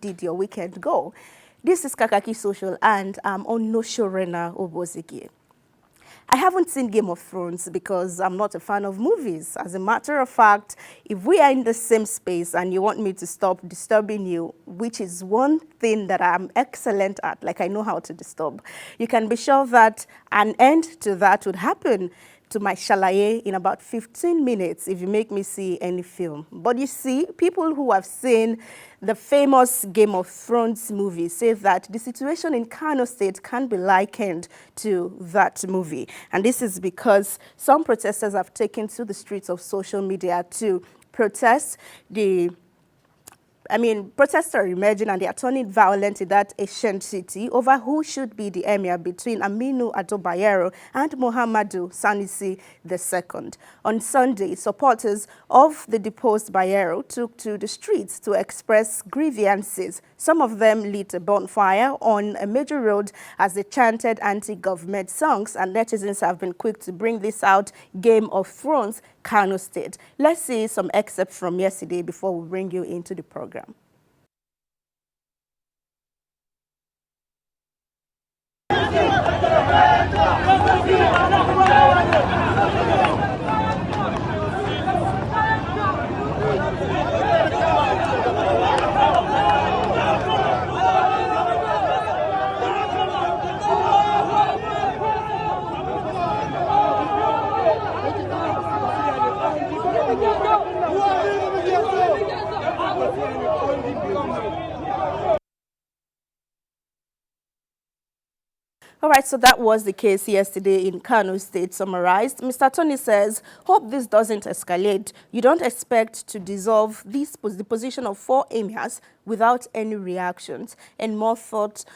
did your weekend go? This is Kakaaki Social and I'm Onoshiorena Obozeghie. I haven't seen Game of Thrones because I'm not a fan of movies. As a matter of fact, if we are in the same space and you want me to stop disturbing you, which is one thing that I'm excellent at, like I know how to disturb, you can be sure that an end to that would happen to my shalaye in about 15 minutes if you make me see any film. But you see, people who have seen the famous Game of Thrones movie say that the situation in Kano State can be likened to that movie. And this is because some protesters have taken to the streets of social media to protest protests are emerging and they are turning violent in that ancient city over who should be the emir between Aminu Ado Bayero and Muhammadu Sanusi II. On Sunday, supporters of the deposed Bayero took to the streets to express grievances. Some of them lit a bonfire on a major road as they chanted anti-government songs, and netizens have been quick to bring this out, Game of Thrones, Kano State. Let's see some excerpts from yesterday before we bring you into the program. All right, so that was the case yesterday in Kano State summarized. Mr. Tony says, hope this doesn't escalate. You don't expect to dissolve the position of 4 emirs without any reactions. And more thought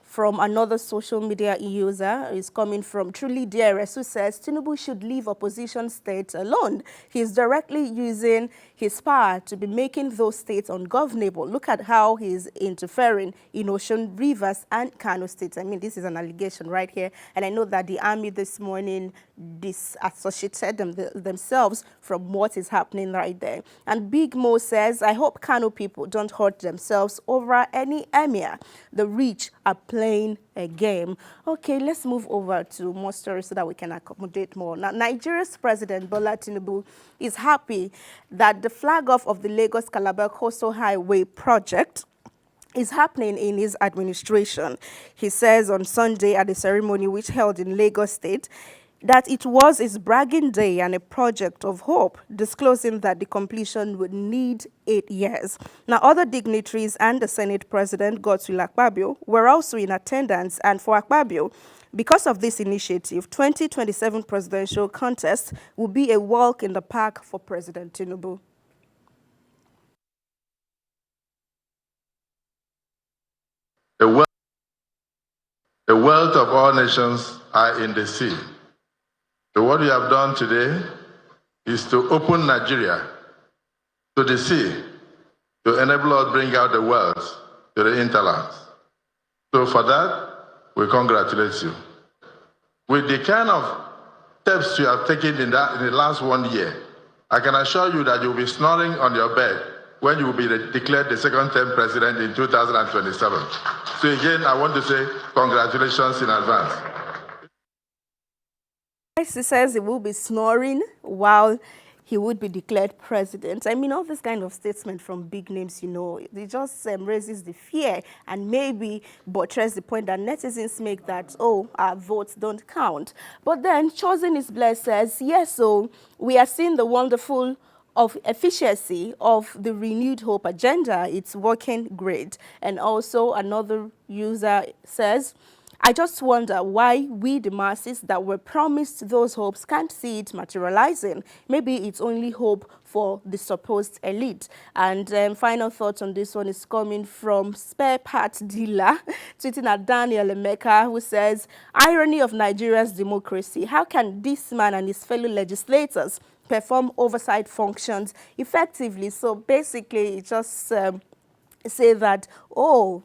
from another social media user is coming from Truly DRS, who says Tinubu should leave opposition states alone. He's directly using his power to be making those states ungovernable. Look at how he's interfering in Ocean Rivers and Kano State. I mean, this is an allegation right here. And I know that the army this morning disassociated themselves from what is happening right there. And Big Mo says, I hope Kano people don't hurt themselves over any emir. The rich are playing a game. Okay, let's move over to more stories so that we can accommodate more. Now, Nigeria's President Bola Tinubu is happy that the flag-off of the Lagos-Calabar Coastal Highway project is happening in his administration. He says on Sunday at the ceremony which held in Lagos State that it was his bragging day and a project of hope, disclosing that the completion would need 8 years. Now, other dignitaries and the Senate President, Godswill Akpabio, were also in attendance, and for Akpabio, because of this initiative, 2027 presidential contest will be a walk in the park for President Tinubu. The wealth of all nations are in the sea. So what we have done today is to open Nigeria to the sea to enable us to bring out the wealth to the hinterlands. So for that, we congratulate you. With the kind of steps you have taken in the last 1 year, I can assure you that you'll be snoring on your bed when you will be declared the second-term president in 2027. So again, I want to say congratulations in advance. He says he will be snoring while he would be declared president. I mean, all this kind of statement from big names, you know, it just raises the fear and maybe buttress the point that netizens make that, oh, our votes don't count. But then Chosen is Blessed says, yes, so we are seeing the wonderful of efficiency of the renewed hope agenda. It's working great. And also another user says, I just wonder why we, the masses that were promised those hopes, can't see it materializing. Maybe it's only hope for the supposed elite. And final thoughts on this one is coming from Spare Parts Dealer, tweeting at Daniel Emeka, who says, irony of Nigeria's democracy. How can this man and his fellow legislators perform oversight functions effectively? So basically, it just say that, oh,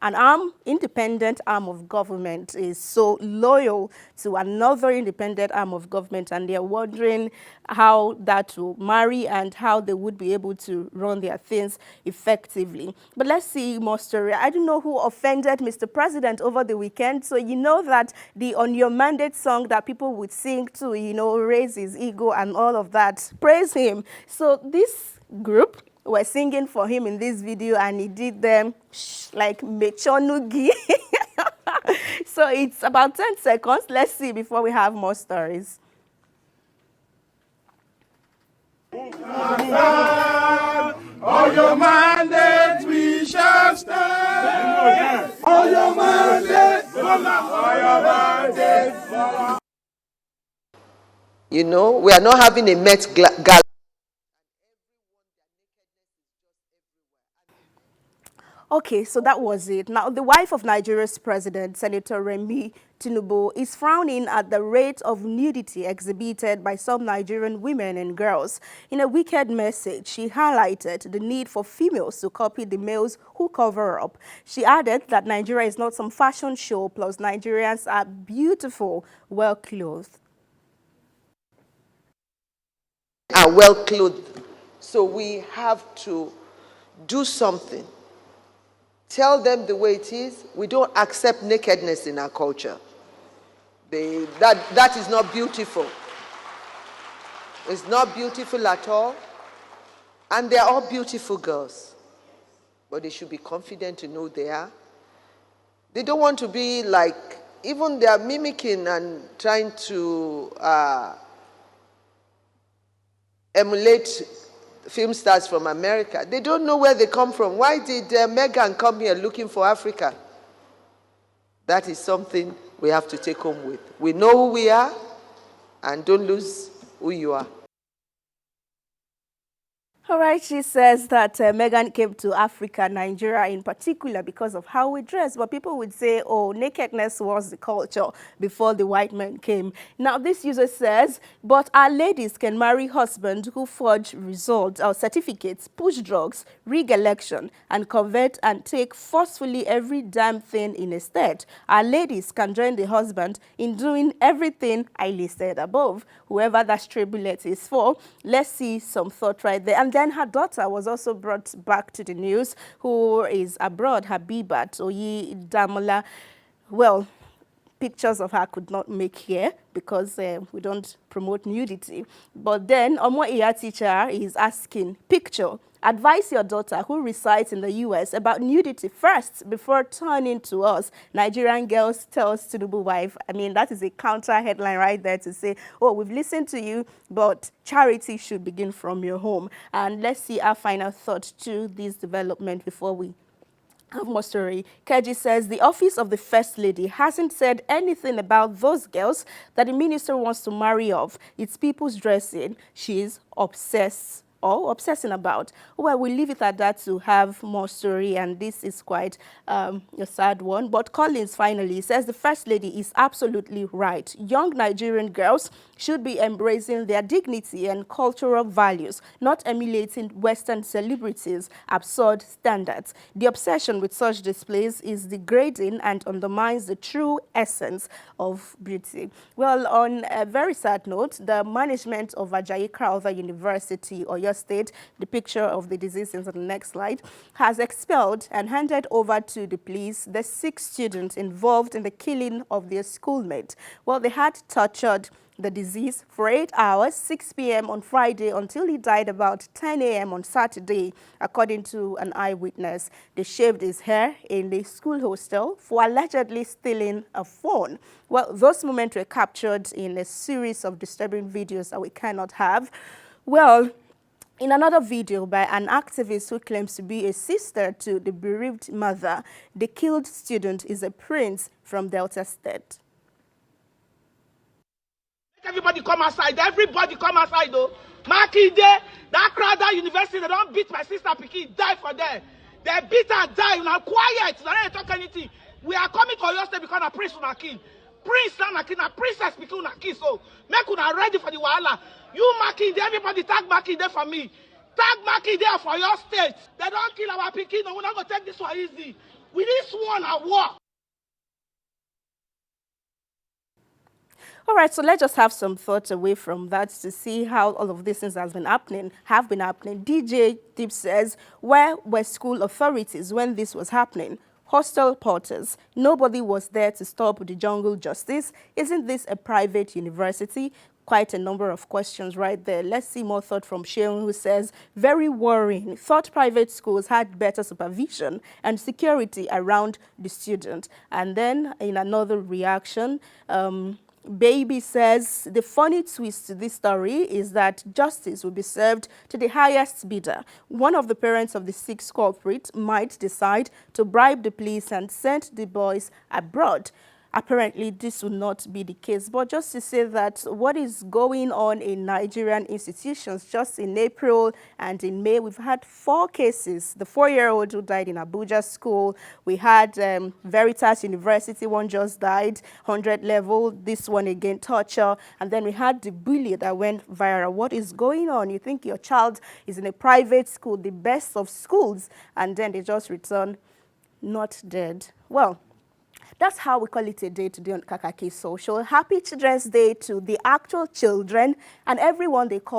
an independent arm of government is so loyal to another independent arm of government, and they're wondering how that will marry and how they would be able to run their things effectively. But let's see more story. I don't know who offended Mr. President over the weekend. So you know that the On Your Mandate song that people would sing to, raise his ego and all of that, praise him. So this group were singing for him in this video, and he did them like mechonugi. So it's about 10 seconds. Let's see before we have more stories. On your mandate we shall stand. On your mandate. On your mandate. You know, we are not having a Met Gala. Okay, so that was it. Now, the wife of Nigeria's president, Senator Remi Tinubu, is frowning at the rate of nudity exhibited by some Nigerian women and girls. In a wicked message, she highlighted the need for females to copy the males who cover up. She added that Nigeria is not some fashion show, plus Nigerians are beautiful, well-clothed. Are well-clothed. So we have to do something. Tell them the way it is. We don't accept nakedness in our culture. That is not beautiful. It's not beautiful at all. And they're all beautiful girls. But they should be confident to know they are. They don't want to be like, even they are mimicking and trying to emulate film stars from America. They don't know where they come from. Why did Meghan come here looking for Africa? That is something we have to take home with. We know who we are, and don't lose who you are. All right, she says that Meghan came to Africa, Nigeria in particular, because of how we dress. But people would say, oh, nakedness was the culture before the white men came. Now, this user says, but our ladies can marry husbands who forge results or certificates, push drugs, rig election, and convert and take forcefully every damn thing in a state. Our ladies can join the husband in doing everything I listed above. Whoever that stray bullet is for, let's see some thought right there. And then her daughter was also brought back to the news, who is abroad, Habibat Oyi Damola. Well, pictures of her could not make here because we don't promote nudity. But then Omo teacher is asking, picture, advise your daughter who resides in the US about nudity first before turning to us. Nigerian girls tells Tinubu wife. I mean, that is a counter headline right there to say, oh, we've listened to you, but charity should begin from your home. And let's see our final thought to this development before we have more story. Keji says the office of the First Lady hasn't said anything about those girls that the minister wants to marry off. It's people's dressing she's obsessing about. Well, we'll leave it at that to have more story, and this is quite a sad one. But Collins finally says the First Lady is absolutely right. Young Nigerian girls should be embracing their dignity and cultural values, not emulating Western celebrities' absurd standards. The obsession with such displays is degrading and undermines the true essence of beauty. Well, on a very sad note, the management of Ajayi Crowther University, Oyo State, the picture of the disease is on the next slide, has expelled and handed over to the police the 6 students involved in the killing of their schoolmate. Well, they had tortured the disease for 8 hours, 6 p.m. on Friday until he died about 10 a.m. on Saturday, according to an eyewitness. They shaved his hair in the school hostel for allegedly stealing a phone. Well, those moments were captured in a series of disturbing videos that we cannot have. Well, in another video by an activist who claims to be a sister to the bereaved mother, the killed student is a prince from Delta State. Everybody come outside. Everybody come outside, though. Makinde, that Crowther University, they don't beat my sister Piki, die for them. They beat her, die. Now quiet. They don't talk anything. We are coming to your state because a prince una kill. Prince na kill, a princess Piki una kill. So make una ready for the wahala. You Makinde, everybody tag Makinde for me. Tag Makinde for your state. They don't kill our Piki. No, we're not gonna take this one easy. With this one at work. All right, so let's just have some thoughts away from that to see how all of these things have been happening. DJ Deep says, where were school authorities when this was happening? Hostel porters. Nobody was there to stop the jungle justice. Isn't this a private university? Quite a number of questions right there. Let's see more thought from Sheon, who says, very worrying. Thought private schools had better supervision and security around the student. And then in another reaction, Baby says, the funny twist to this story is that justice will be served to the highest bidder. One of the parents of the 6 culprits might decide to bribe the police and send the boys abroad. Apparently, this will not be the case. But just to say that what is going on in Nigerian institutions, just in April and in May, we've had 4 cases. The 4-year-old who died in Abuja school. We had Veritas University, one just died, 100 level. This one again, torture. And then we had the bully that went viral. What is going on? You think your child is in a private school, the best of schools, and then they just return not dead. Well, that's how we call it a day today on Kakaaki Social. Happy Children's Day to the actual children and everyone they call